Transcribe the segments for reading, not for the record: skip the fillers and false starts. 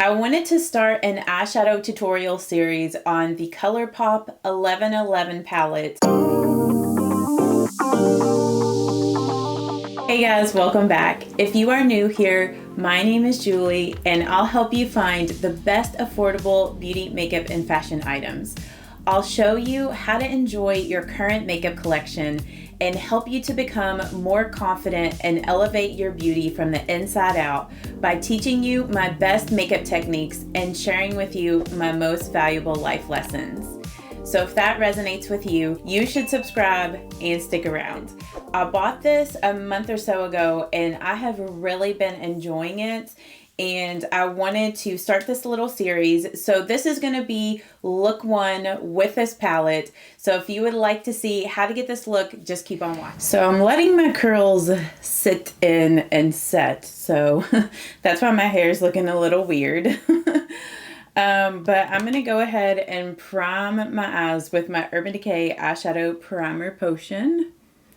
I wanted to start an eyeshadow tutorial series on the ColourPop 1111 palette. Hey guys, welcome back. If you are new here, my name is Julie and I'll help you find the best affordable beauty, makeup, and fashion items. I'll show you how to enjoy your current makeup collection and help you to become more confident and elevate your beauty from the inside out by teaching you my best makeup techniques and sharing with you my most valuable life lessons. So if that resonates with you, you should subscribe and stick around. I bought this a month or so ago and I have really been enjoying it. And I wanted to start this little series. So this is going to be look one with this palette. So if you would like to see how to get this look, just keep on watching. So I'm letting my curls sit in and set. So that's why my hair is looking a little weird. But I'm going to go ahead and prime my eyes with my Urban Decay Eyeshadow Primer Potion.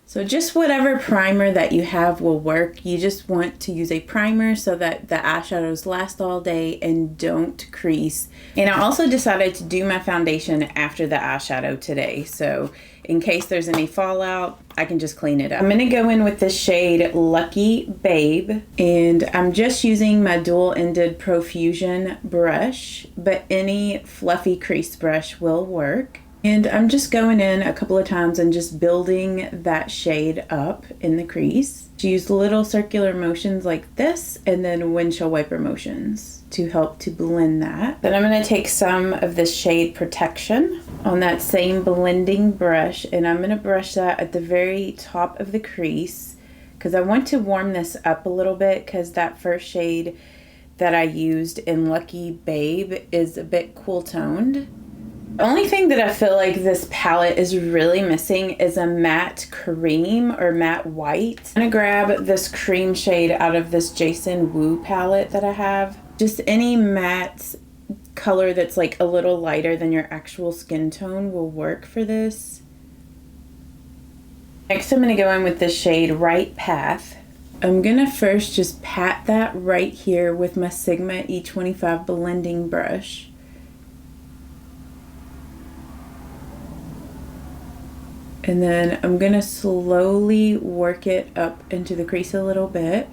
So just whatever primer that you have will work. You just want to use a primer so that the eyeshadows last all day and don't crease. And I also decided to do my foundation after the eyeshadow today. So in case there's any fallout, I can just clean it up. I'm going to go in with the shade Lucky Babe. And I'm just using my dual-ended Profusion brush, but any fluffy crease brush will work. And I'm just going in a couple of times and just building that shade up in the crease. To use little circular motions like this and then windshield wiper motions to help to blend that. Then I'm going to take some of the shade Protection on that same blending brush and I'm going to brush that at the very top of the crease because I want to warm this up a little bit because that first shade that I used in Lucky Babe is a bit cool toned. The only thing that I feel like this palette is really missing is a matte cream or matte white. I'm gonna grab this cream shade out of this Jason Wu palette that I have. Just any matte color that's like a little lighter than your actual skin tone will work for this. Next I'm gonna go in with the shade Right Path. I'm gonna first just pat that right here with my Sigma E25 blending brush. And then I'm gonna slowly work it up into the crease a little bit.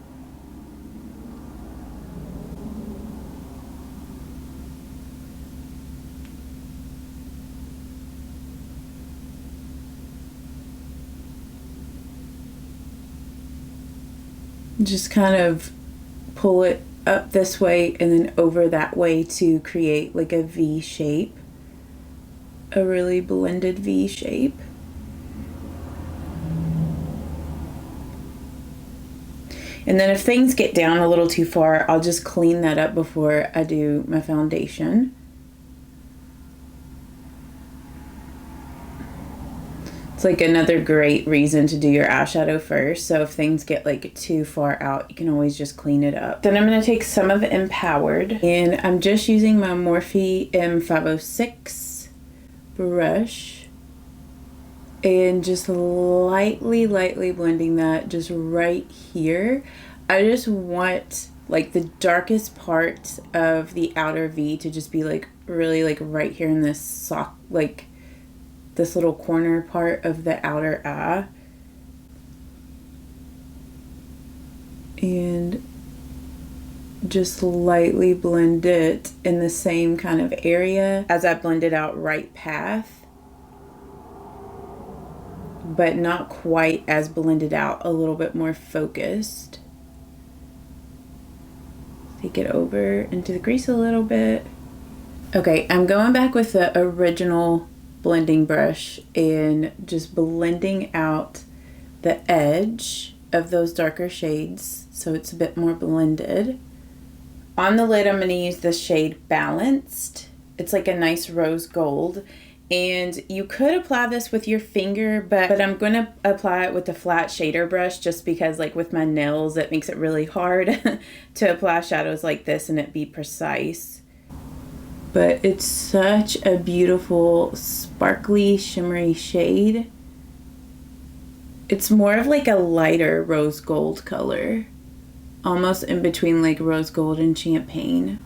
Just kind of pull it up this way and then over that way to create like a V shape, a really blended V shape. And then if things get down a little too far, I'll just clean that up before I do my foundation. It's like another great reason to do your eyeshadow first. So if things get like too far out, you can always just clean it up. Then I'm going to take some of Empowered and I'm just using my Morphe M506 brush. And just lightly blending that just right here. I just want like the darkest part of the outer V to just be like really like right here in this sock, like this little corner part of the outer eye. And just lightly blend it in the same kind of area as I blended out Right Path, but not quite as blended out, a little bit more focused. Take it over into the crease a little bit. Okay, I'm going back with the original blending brush and just blending out the edge of those darker shades so it's a bit more blended. On the lid, I'm going to use the shade Balanced. It's like a nice rose gold. And you could apply this with your finger, but I'm going to apply it with a flat shader brush just because like with my nails, it makes it really hard to apply shadows like this and it be precise. But it's such a beautiful, sparkly, shimmery shade. It's more of like a lighter rose gold color, almost in between like rose gold and champagne.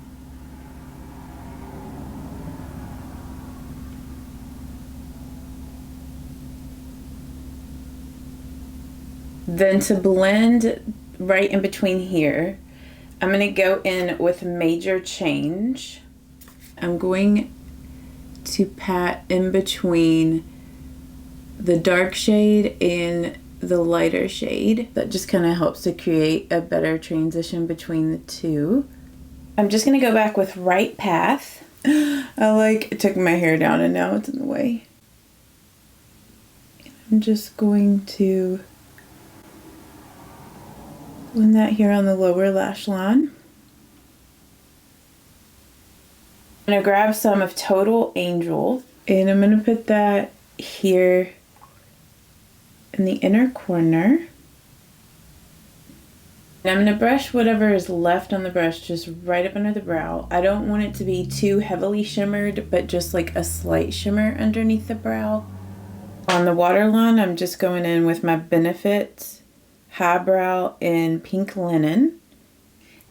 Then to blend right in between here, I'm going to go in with Major Change. I'm going to pat in between the dark shade and the lighter shade. That just kind of helps to create a better transition between the two. I'm just going to go back with Right Path. I took my hair down and now it's in the way. I'm just going to blend that here on the lower lash line. I'm going to grab some of Total Angel and I'm going to put that here in the inner corner. And I'm going to brush whatever is left on the brush just right up under the brow. I don't want it to be too heavily shimmered, but just like a slight shimmer underneath the brow. On the waterline, I'm just going in with my Benefit Highbrow in Pink Linen.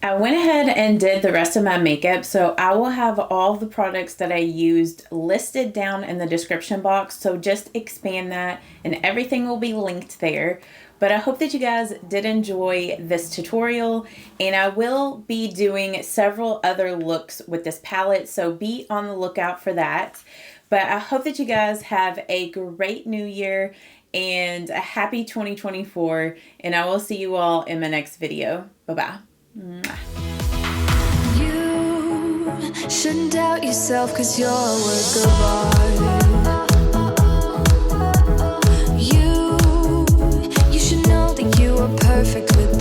I went ahead and did the rest of my makeup, so I will have all the products that I used listed down in the description box, so just expand that and everything will be linked there. But I hope that you guys did enjoy this tutorial, and I will be doing several other looks with this palette, so be on the lookout for that. But I hope that you guys have a great new year and a happy 2024, and I will see you all in my next video. Bye-bye. You shouldn't doubt yourself, 'cause you're a work of art. You should know that you are perfect with